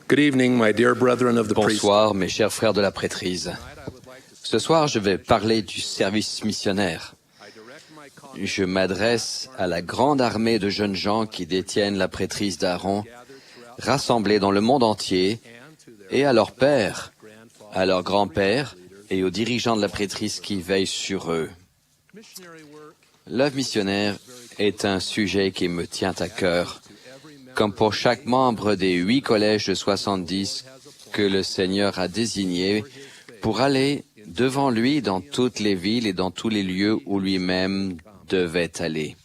Good evening, my dear brethren of the priesthood. Bonsoir, mes chers frères de la prêtrise. Ce soir, je vais parler du service missionnaire. Je m'adresse à la grande armée de jeunes gens qui détiennent la prêtrise d'Aaron, rassemblés dans le monde entier, et à leurs pères, à leurs grands-pères et aux dirigeants de la prêtrise qui veillent sur eux. L'œuvre missionnaire est un sujet qui me tient à cœur, comme pour chaque membre des 8 collèges de 70 que le Seigneur a désignés pour aller devant lui dans toutes les villes et dans tous les lieux où lui-même devait aller.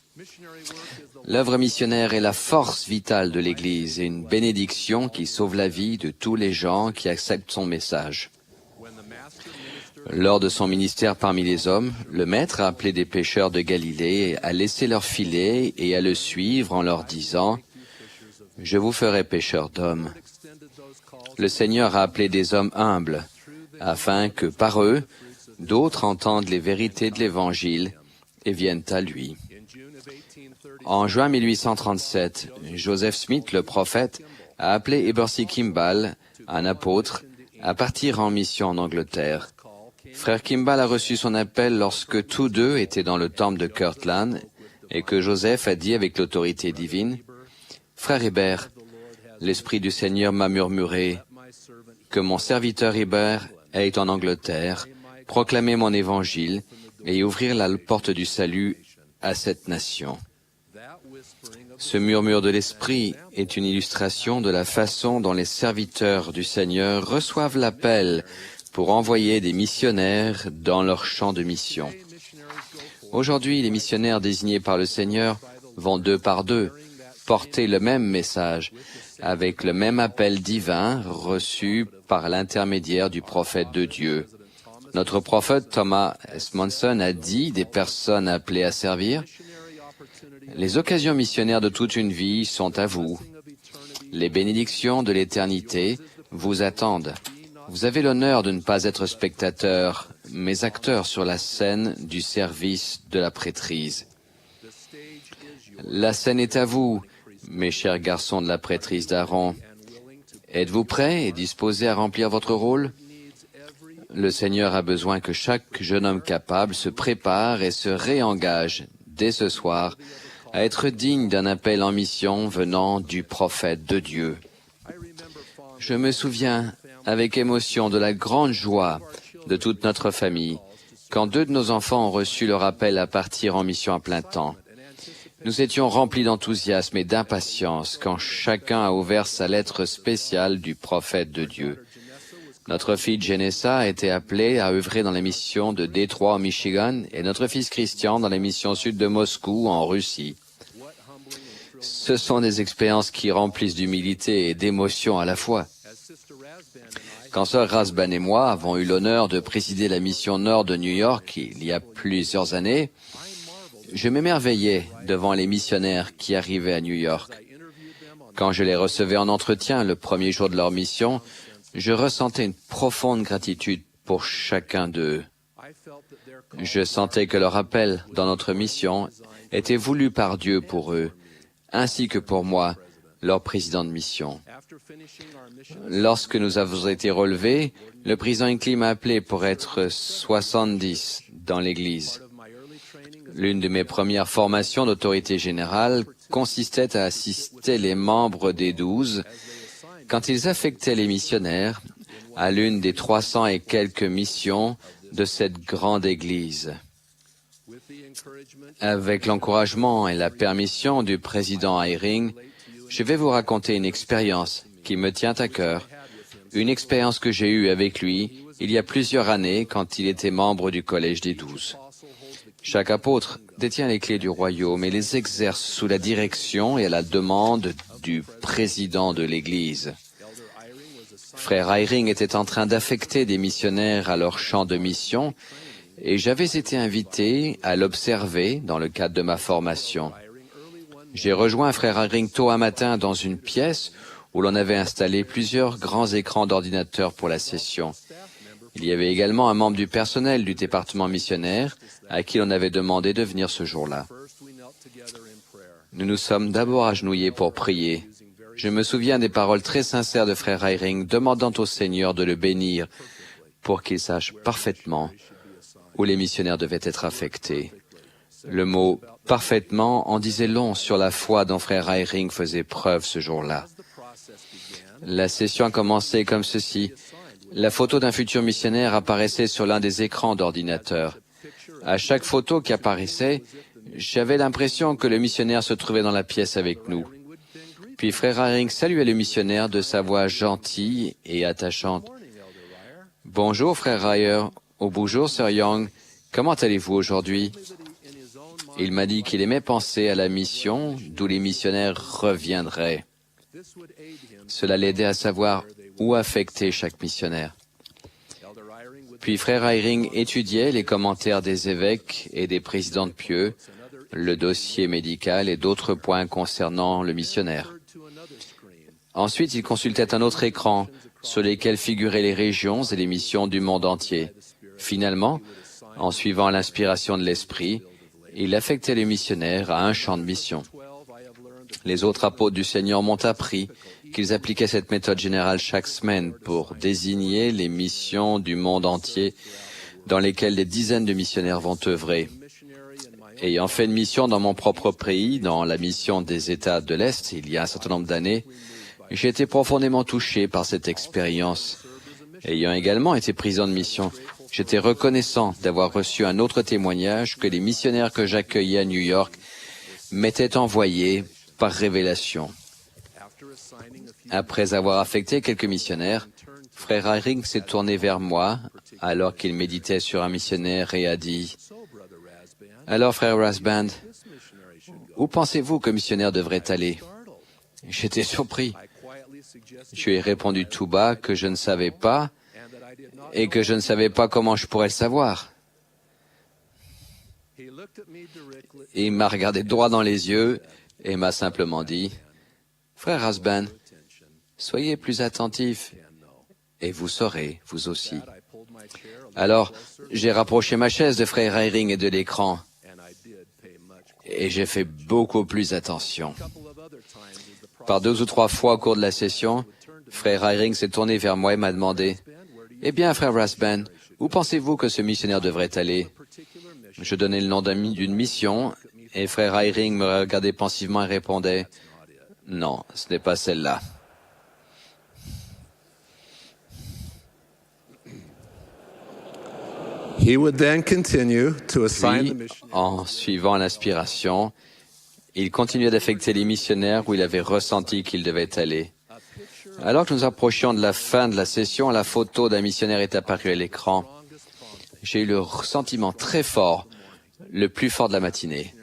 L'œuvre missionnaire est la force vitale de l'Église et une bénédiction qui sauve la vie de tous les gens qui acceptent son message. Lors de son ministère parmi les hommes, le Maître a appelé des pêcheurs de Galilée à laisser leur filet et à le suivre en leur disant « Je vous ferai pêcheurs d'hommes ». Le Seigneur a appelé des hommes humbles, afin que par eux, d'autres entendent les vérités de l'Évangile et viennent à lui. En juin 1837, Joseph Smith, le prophète, a appelé Ebercy Kimball, un apôtre, à partir en mission en Angleterre. Frère Kimball a reçu son appel lorsque tous deux étaient dans le temple de Kirtland et que Joseph a dit avec l'autorité divine « Frère Hébert, l'Esprit du Seigneur m'a murmuré que mon serviteur Hébert aille en Angleterre, proclamer mon évangile et ouvrir la porte du salut à cette nation. » Ce murmure de l'Esprit est une illustration de la façon dont les serviteurs du Seigneur reçoivent l'appel pour envoyer des missionnaires dans leur champ de mission. Aujourd'hui, les missionnaires désignés par le Seigneur vont 2 par 2 porter le même message, avec le même appel divin reçu par l'intermédiaire du prophète de Dieu. Notre prophète Thomas S. Monson a dit des personnes appelées à servir « Les occasions missionnaires de toute une vie sont à vous. Les bénédictions de l'éternité vous attendent. Vous avez l'honneur de ne pas être spectateurs, mais acteurs sur la scène du service de la prêtrise. La scène est à vous, mes chers garçons de la prêtrise d'Aaron. Êtes-vous prêts et disposés à remplir votre rôle? Le Seigneur a besoin que chaque jeune homme capable se prépare et se réengage dès ce soir à être digne d'un appel en mission venant du prophète de Dieu. Je me souviens avec émotion de la grande joie de toute notre famille quand 2 de nos enfants ont reçu leur appel à partir en mission à plein temps. Nous étions remplis d'enthousiasme et d'impatience quand chacun a ouvert sa lettre spéciale du prophète de Dieu. Notre fille Janessa a été appelée à œuvrer dans la mission de Détroit au Michigan et notre fils Christian dans la mission sud de Moscou en Russie. Ce sont des expériences qui remplissent d'humilité et d'émotion à la fois. Quand Sœur Rasban et moi avons eu l'honneur de présider la mission Nord de New York il y a plusieurs années, je m'émerveillais devant les missionnaires qui arrivaient à New York. Quand je les recevais en entretien le premier jour de leur mission, je ressentais une profonde gratitude pour chacun d'eux. Je sentais que leur appel dans notre mission était voulu par Dieu pour eux, ainsi que pour moi, leur président de mission. Lorsque nous avons été relevés, le président Hinckley m'a appelé pour être 70 dans l'Église. L'une de mes premières formations d'autorité générale consistait à assister les membres des 12 quand ils affectaient les missionnaires à l'une des 300 et quelques missions de cette grande Église. Avec l'encouragement et la permission du président Eyring, je vais vous raconter une expérience qui me tient à cœur, une expérience que j'ai eue avec lui il y a plusieurs années quand il était membre du Collège des 12. Chaque apôtre détient les clés du royaume et les exerce sous la direction et à la demande du président de l'Église. Frère Eyring était en train d'affecter des missionnaires à leur champ de mission et j'avais été invité à l'observer dans le cadre de ma formation. J'ai rejoint Frère Eyring tôt un matin dans une pièce où l'on avait installé plusieurs grands écrans d'ordinateur pour la session. Il y avait également un membre du personnel du département missionnaire à qui l'on avait demandé de venir ce jour-là. Nous nous sommes d'abord agenouillés pour prier. Je me souviens des paroles très sincères de frère Eyring demandant au Seigneur de le bénir pour qu'il sache parfaitement où les missionnaires devaient être affectés. Le mot « parfaitement » en disait long sur la foi dont frère Eyring faisait preuve ce jour-là. La session a commencé comme ceci. La photo d'un futur missionnaire apparaissait sur l'un des écrans d'ordinateur. À chaque photo qui apparaissait, j'avais l'impression que le missionnaire se trouvait dans la pièce avec nous. Puis frère Eyring saluait le missionnaire de sa voix gentille et attachante. « Bonjour frère Ryer, au bonjour sœur Young, comment allez-vous aujourd'hui ?» Il m'a dit qu'il aimait penser à la mission d'où les missionnaires reviendraient. Cela l'aidait à savoir où affecter chaque missionnaire. Puis frère Eyring étudiait les commentaires des évêques et des présidents de pieux, le dossier médical et d'autres points concernant le missionnaire. Ensuite, il consultait un autre écran sur lesquels figuraient les régions et les missions du monde entier. Finalement, en suivant l'inspiration de l'Esprit, il affectait les missionnaires à un champ de mission. Les autres apôtres du Seigneur m'ont appris qu'ils appliquaient cette méthode générale chaque semaine pour désigner les missions du monde entier dans lesquelles des dizaines de missionnaires vont œuvrer. Ayant fait une mission dans mon propre pays, dans la mission des États de l'Est, il y a un certain nombre d'années, j'ai été profondément touché par cette expérience. Ayant également été président de mission, j'étais reconnaissant d'avoir reçu un autre témoignage que les missionnaires que j'accueillais à New York m'étaient envoyés par révélation. Après avoir affecté quelques missionnaires, frère Eyring s'est tourné vers moi alors qu'il méditait sur un missionnaire et a dit « Alors frère Rasband, où pensez-vous que le missionnaire devrait aller ?» J'étais surpris. Je lui ai répondu tout bas que je ne savais pas et que je ne savais pas comment je pourrais le savoir. Il m'a regardé droit dans les yeux et m'a simplement dit « Frère Rasband, soyez plus attentif et vous saurez, vous aussi. » Alors, j'ai rapproché ma chaise de frère Eyring et de l'écran et j'ai fait beaucoup plus attention. Par 2 ou 3 fois au cours de la session, frère Eyring s'est tourné vers moi et m'a demandé « Eh bien, frère Rasband, où pensez-vous que ce missionnaire devrait aller ?» Je donnais le nom d'une mission et frère Eyring me regardait pensivement et répondait « Non, ce n'est pas celle-là. » He would then continue to assign the Puis, mission. en suivant l'inspiration, il continuait d'affecter les missionnaires où il avait ressenti qu'ils devaient aller. Alors que nous approchions de la fin de la session, la photo d'un missionnaire est apparue à l'écran. J'ai eu le sentiment très fort, le plus fort de la matinée,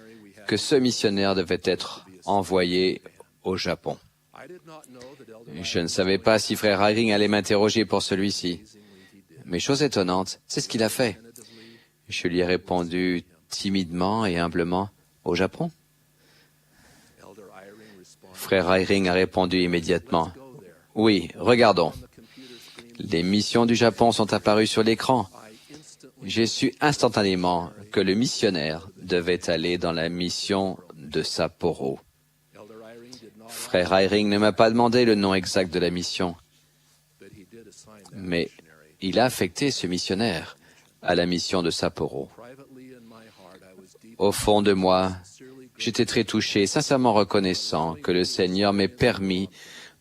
que ce missionnaire devait être envoyé au Japon. Je ne savais pas si frère Eyring allait m'interroger pour celui-ci. Mais chose étonnante, c'est ce qu'il a fait. Je lui ai répondu timidement et humblement, « Au Japon ?» Frère Eyring a répondu immédiatement, « Oui, regardons. Les missions du Japon sont apparues sur l'écran. J'ai su instantanément que le missionnaire devait aller dans la mission de Sapporo. » Frère Eyring ne m'a pas demandé le nom exact de la mission, mais il a affecté ce missionnaire à la mission de Sapporo. Au fond de moi, j'étais très touché, sincèrement reconnaissant que le Seigneur m'ait permis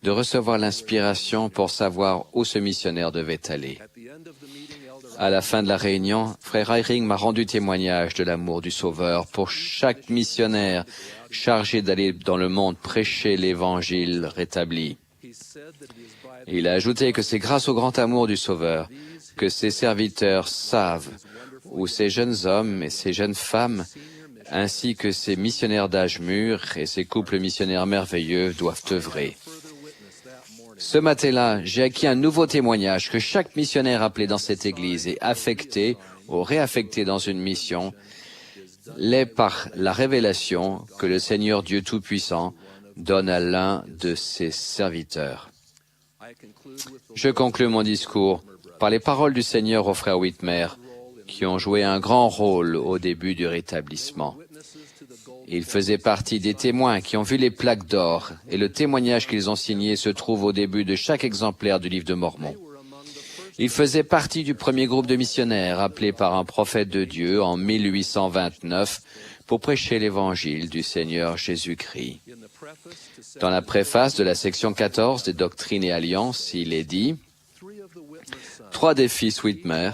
de recevoir l'inspiration pour savoir où ce missionnaire devait aller. À la fin de la réunion, frère Eyring m'a rendu témoignage de l'amour du Sauveur pour chaque missionnaire chargé d'aller dans le monde prêcher l'Évangile rétabli. Il a ajouté que c'est grâce au grand amour du Sauveur que ses serviteurs savent où ces jeunes hommes et ces jeunes femmes, ainsi que ces missionnaires d'âge mûr et ces couples missionnaires merveilleux doivent œuvrer. Ce matin-là, j'ai acquis un nouveau témoignage que chaque missionnaire appelé dans cette Église et affecté ou réaffecté dans une mission l'est par la révélation que le Seigneur Dieu Tout-Puissant donne à l'un de ses serviteurs. Je conclus mon discours par les paroles du Seigneur aux frères Whitmer, qui ont joué un grand rôle au début du rétablissement. Ils faisaient partie des témoins qui ont vu les plaques d'or, et le témoignage qu'ils ont signé se trouve au début de chaque exemplaire du livre de Mormon. Ils faisaient partie du premier groupe de missionnaires appelé par un prophète de Dieu en 1829 pour prêcher l'évangile du Seigneur Jésus-Christ. Dans la préface de la section 14 des Doctrines et Alliances, il est dit « 3 des fils Whitmer,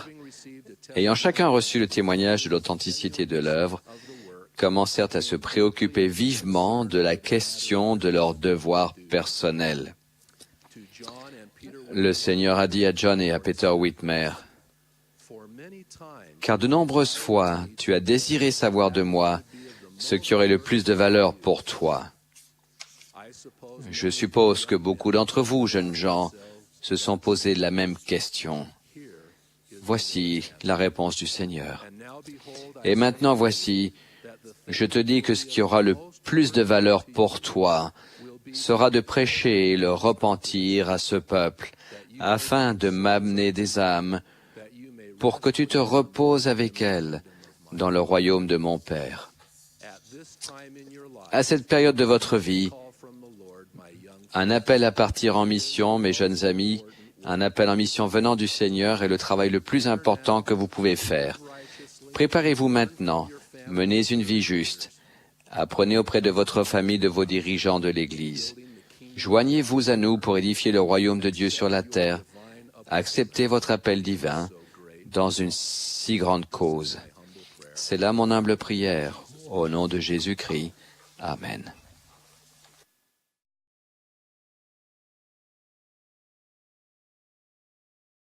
ayant chacun reçu le témoignage de l'authenticité de l'œuvre, commencèrent à se préoccuper vivement de la question de leur devoir personnel. Le Seigneur a dit à John et à Peter Whitmer, « Car de nombreuses fois, tu as désiré savoir de moi ce qui aurait le plus de valeur pour toi. Je suppose que beaucoup d'entre vous, jeunes gens, se sont posé la même question. Voici la réponse du Seigneur. Et maintenant voici, je te dis que ce qui aura le plus de valeur pour toi sera de prêcher le repentir à ce peuple, afin de m'amener des âmes, pour que tu te reposes avec elles dans le royaume de mon Père. À cette période de votre vie, un appel à partir en mission, mes jeunes amis, un appel en mission venant du Seigneur est le travail le plus important que vous pouvez faire. Préparez-vous maintenant, menez une vie juste, apprenez auprès de votre famille, de vos dirigeants de l'Église. Joignez-vous à nous pour édifier le royaume de Dieu sur la terre. Acceptez votre appel divin dans une si grande cause. C'est là mon humble prière, au nom de Jésus-Christ. Amen.